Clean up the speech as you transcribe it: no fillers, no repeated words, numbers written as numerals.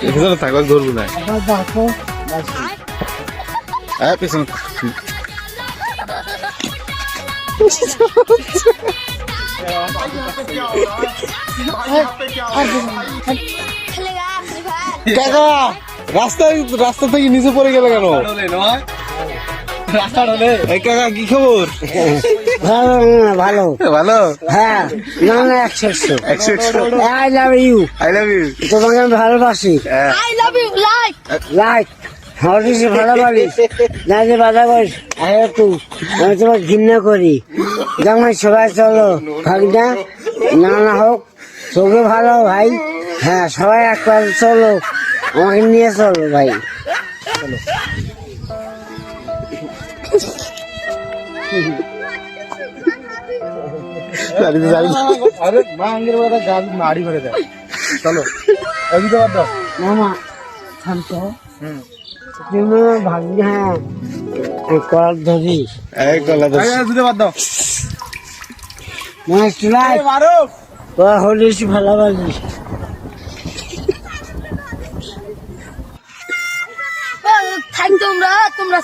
এখানে থাকলে ধরবো না পেছনে কাকা রাস্তা থেকে নিচে পড়ে গেল কেন কাকা কি খবর ভালো ভালো হ্যাঁ না না 100 আই লাভ ইউ তোমাকে আমি ভালোবাসি I love you, like. Like হরিস ভালোবাসি না যে বাধা করিস আমি তোমার ঘৃণা করি যেমন সবাই চলো ভাগনা না না হোক তোকে ভালো ভাই হ্যাঁ সবাই একবার চলো আমাকে নিয়ে চলো ভাই মারি করে দেয় চলো মামা শান্ত তুমি ভাগ্য হ্যাঁ করার ধরি বাদ দাও মনে চুলাই তোরা হলিস ভালোবাসিস Thank you, তোমরা